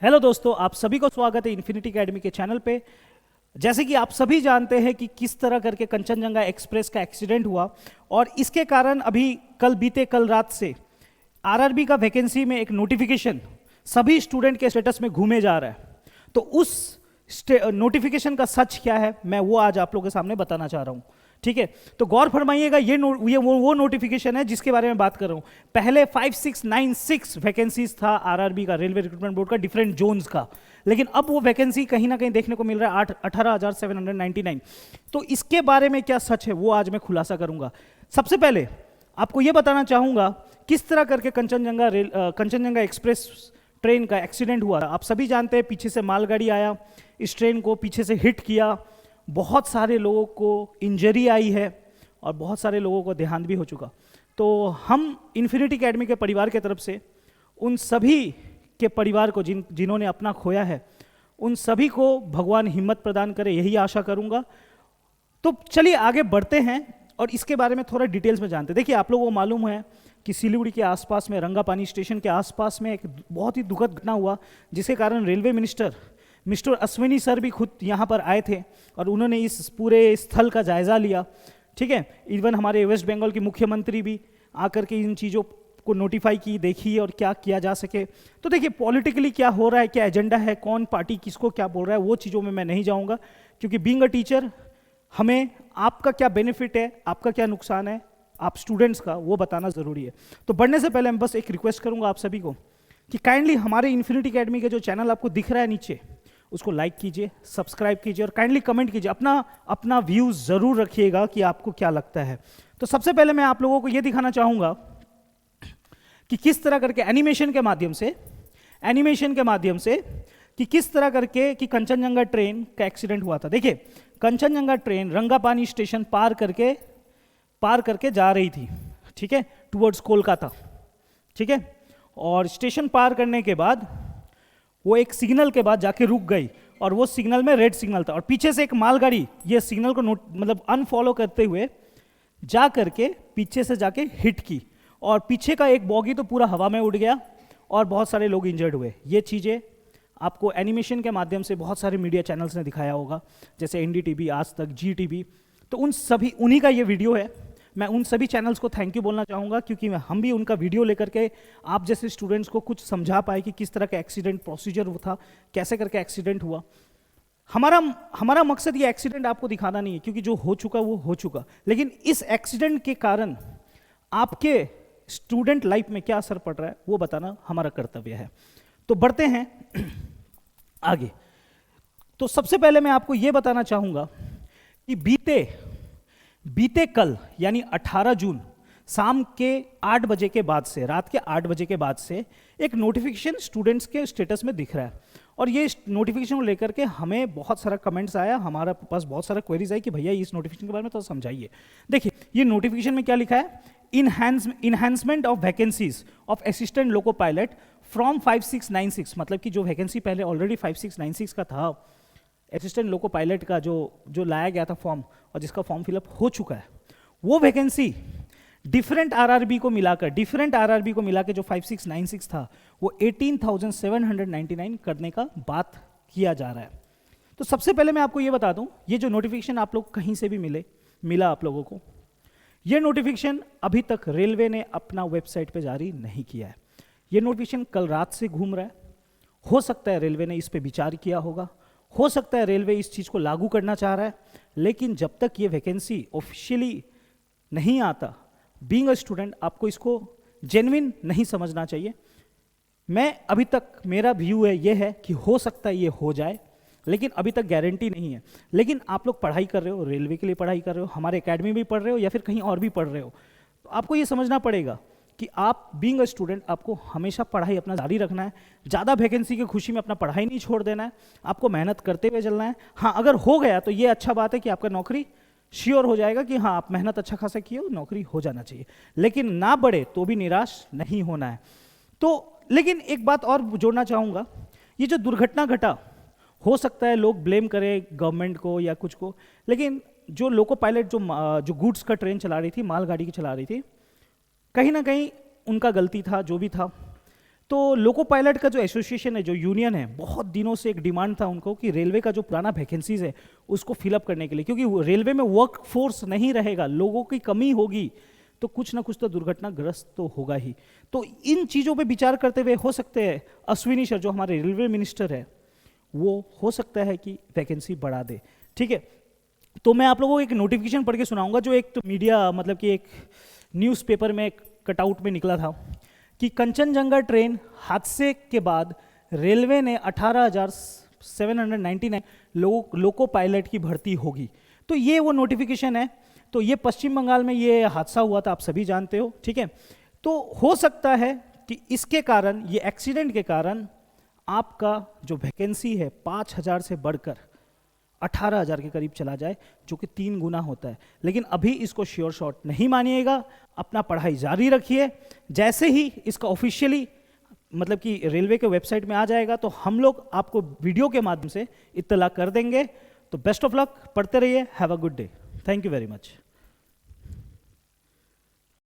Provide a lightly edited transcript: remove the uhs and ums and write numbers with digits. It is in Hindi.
हेलो दोस्तों, आप सभी को स्वागत है इन्फिनिटी एकेडमी के चैनल पे। जैसे कि आप सभी जानते हैं कि किस तरह करके कंचनजंगा एक्सप्रेस का एक्सीडेंट हुआ और इसके कारण अभी बीते कल रात से आरआरबी का वैकेंसी में एक नोटिफिकेशन सभी स्टूडेंट के स्टेटस में घूमे जा रहा है। तो उस नोटिफिकेशन का सच क्या है मैं वो आज आप लोगों के सामने बताना चाह रहा हूँ। ठीक है, तो गौर फरमाइएगा, ये वो नोटिफिकेशन है जिसके बारे में बात कर रहा हूँ। पहले 5696 वैकेंसीज था आरआरबी का, रेलवे रिक्रूटमेंट बोर्ड का, डिफरेंट जोन्स का, लेकिन अब वो वैकेंसी कहीं ना कहीं देखने को मिल रहा है 18,799। तो इसके बारे में क्या सच है वो आज मैं खुलासा करूंगा। सबसे पहले आपको ये बताना चाहूंगा किस तरह करके कंचनजंगा एक्सप्रेस ट्रेन का एक्सीडेंट हुआ। आप सभी जानते हैं, पीछे से मालगाड़ी आया, इस ट्रेन को पीछे से हिट किया, बहुत सारे लोगों को इंजरी आई है और बहुत सारे लोगों को देहांत भी हो चुका। तो हम इन्फिनिटी एकेडमी के परिवार के तरफ से उन सभी के परिवार को जिन्होंने अपना खोया है, उन सभी को भगवान हिम्मत प्रदान करे, यही आशा करूंगा। तो चलिए आगे बढ़ते हैं और इसके बारे में थोड़ा डिटेल्स में जानते हैं। देखिए, आप लोगों को मालूम है कि सिलीगुड़ी के आसपास में, रंगापानी स्टेशन के आसपास में एक बहुत ही दुखद घटना हुआ, जिसके कारण रेलवे मिस्टर अश्विनी सर भी खुद यहाँ पर आए थे और उन्होंने इस पूरे स्थल का जायजा लिया। ठीक है, इवन हमारे वेस्ट बंगाल के मुख्यमंत्री भी आकर के इन चीज़ों को नोटिफाई की, देखी और क्या किया जा सके। तो देखिए, पॉलिटिकली क्या हो रहा है, क्या एजेंडा है, कौन पार्टी किसको क्या बोल रहा है, वो चीज़ों में मैं नहीं जाऊँगा, क्योंकि बीइंग अ टीचर हमें आपका क्या बेनिफिट है, आपका क्या नुकसान है, आप स्टूडेंट्स का, वो बताना ज़रूरी है। तो बढ़ने से पहले मैं बस एक रिक्वेस्ट करूँगा आप सभी को कि काइंडली हमारे इन्फिनिटी एकेडमी के जो चैनल आपको दिख रहा है नीचे, उसको लाइक कीजिए, सब्सक्राइब कीजिए और काइंडली कमेंट कीजिए, अपना व्यूज़ ज़रूर रखिएगा कि आपको क्या लगता है। तो सबसे पहले मैं आप लोगों को ये दिखाना चाहूँगा कि किस तरह करके एनिमेशन के माध्यम से कि किस तरह करके कि कंचनजंगा ट्रेन का एक्सीडेंट हुआ था। देखिए, कंचनजंगा ट्रेन रंगापानी स्टेशन पार करके जा रही थी, ठीक है, टुवर्ड्स कोलकाता। ठीक है, और स्टेशन पार करने के बाद वो एक सिग्नल के बाद जाके रुक गई और वो सिग्नल में रेड सिग्नल था और पीछे से एक मालगाड़ी ये सिग्नल को मतलब अनफॉलो करते हुए जा करके पीछे से जाके हिट की और पीछे का एक बॉगी तो पूरा हवा में उड़ गया और बहुत सारे लोग इंजर्ड हुए। ये चीज़ें आपको एनिमेशन के माध्यम से बहुत सारे मीडिया चैनल्स ने दिखाया होगा, जैसे एनडीटीवी, आज तक, जीटीवी। तो उन्हीं का ये वीडियो है। मैं उन सभी चैनल्स को थैंक यू बोलना चाहूँगा, क्योंकि हम भी उनका वीडियो लेकर के आप जैसे स्टूडेंट्स को कुछ समझा पाए कि किस तरह का एक्सीडेंट प्रोसीजर वो था, कैसे करके एक्सीडेंट हुआ। हमारा मकसद ये एक्सीडेंट आपको दिखाना नहीं है, क्योंकि जो हो चुका वो हो चुका, लेकिन इस एक्सीडेंट के कारण आपके स्टूडेंट लाइफ में क्या असर पड़ रहा है वो बताना हमारा कर्तव्य है। तो बढ़ते हैं आगे। तो सबसे पहले मैं आपको ये बताना चाहूँगा कि बीते कल यानी 18 जून शाम के 8 बजे के बाद से, रात के 8 बजे के बाद से एक नोटिफिकेशन स्टूडेंट्स के स्टेटस में दिख रहा है और ये नोटिफिकेशन को लेकर के हमें बहुत सारा कमेंट्स आया, हमारा पास बहुत सारा क्वेरीज आई कि भैया इस नोटिफिकेशन के बारे में तो समझाइए। देखिए, ये नोटिफिकेशन में क्या लिखा है, enhancement of vacancies of assistant loco pilot from 5696, मतलब कि जो वैकेंसी पहले ऑलरेडी 5696 का था असिस्टेंट लोको पायलट का, जो लाया गया था फॉर्म और जिसका फॉर्म फिलअप हो चुका है, वो वैकेंसी डिफरेंट आरआरबी को मिलाकर जो 5696 था वो 18,799 करने का बात किया जा रहा है। तो सबसे पहले मैं आपको ये बता दूं, ये जो नोटिफिकेशन आप लोग कहीं से भी मिला आप लोगों को, ये नोटिफिकेशन अभी तक रेलवे ने अपना वेबसाइट पे जारी नहीं किया है। ये नोटिफिकेशन कल रात से घूम रहा है। हो सकता है रेलवे ने इस पे विचार किया होगा, हो सकता है रेलवे इस चीज़ को लागू करना चाह रहा है, लेकिन जब तक ये वैकेंसी ऑफिशियली नहीं आता, बीइंग अ स्टूडेंट आपको इसको जेन्युइन नहीं समझना चाहिए। मैं अभी तक, मेरा व्यू है ये है कि हो सकता है ये हो जाए, लेकिन अभी तक गारंटी नहीं है। लेकिन आप लोग पढ़ाई कर रहे हो, रेलवे के लिए पढ़ाई कर रहे हो, हमारे एकेडमी भी पढ़ रहे हो या फिर कहीं और भी पढ़ रहे हो, तो आपको ये समझना पड़ेगा कि आप बीइंग अ स्टूडेंट आपको हमेशा पढ़ाई अपना जारी रखना है। ज़्यादा वैकेंसी की खुशी में अपना पढ़ाई नहीं छोड़ देना है, आपको मेहनत करते हुए चलना है। हाँ, अगर हो गया तो ये अच्छा बात है कि आपका नौकरी श्योर हो जाएगा कि हाँ आप मेहनत अच्छा खासा किए हो, नौकरी हो जाना चाहिए, लेकिन ना बढ़े तो भी निराश नहीं होना है। तो लेकिन एक बात और जोड़ना चाहूँगा, ये जो दुर्घटना घटा, हो सकता है लोग ब्लेम करें गवर्नमेंट को या कुछ को, लेकिन जो लोको पायलट जो गुड्स का ट्रेन चला रही थी, मालगाड़ी की चला रही थी, कहीं ना कहीं उनका गलती था, जो भी था। तो लोको पायलट का जो एसोसिएशन है, जो यूनियन है, बहुत दिनों से एक डिमांड था उनको कि रेलवे का जो पुराना वैकेंसीज है उसको फिलअप करने के लिए, क्योंकि रेलवे में वर्क फोर्स नहीं रहेगा, लोगों की कमी होगी, तो कुछ ना कुछ तो दुर्घटनाग्रस्त तो होगा ही। तो इन चीज़ों पे विचार करते हुए हो सकते हैं अश्विनी सर जो हमारे रेलवे मिनिस्टर है वो हो सकता है कि वैकेंसी बढ़ा दे। ठीक है, तो मैं आप लोगों को एक नोटिफिकेशन पढ़ के सुनाऊंगा जो एक तो मीडिया मतलब कि एक न्यूज़पेपर में कटआउट में निकला था कि कंचनजंगा ट्रेन हादसे के बाद रेलवे ने 18,799 लोको पायलट की भर्ती होगी। तो ये वो नोटिफिकेशन है। तो ये पश्चिम बंगाल में ये हादसा हुआ था, आप सभी जानते हो। ठीक है, तो हो सकता है कि इसके कारण, ये एक्सीडेंट के कारण आपका जो वैकेंसी है 5,000 से बढ़कर 18,000 के करीब चला जाए, जो कि 3 गुना होता है। लेकिन अभी इसको श्योर शॉट नहीं मानिएगा, अपना पढ़ाई जारी रखिए। जैसे ही इसका ऑफिशियली मतलब कि रेलवे के वेबसाइट में आ जाएगा तो हम लोग आपको वीडियो के माध्यम से इत्तला कर देंगे। तो बेस्ट ऑफ लक, पढ़ते रहिए, have a good day, thank you very much.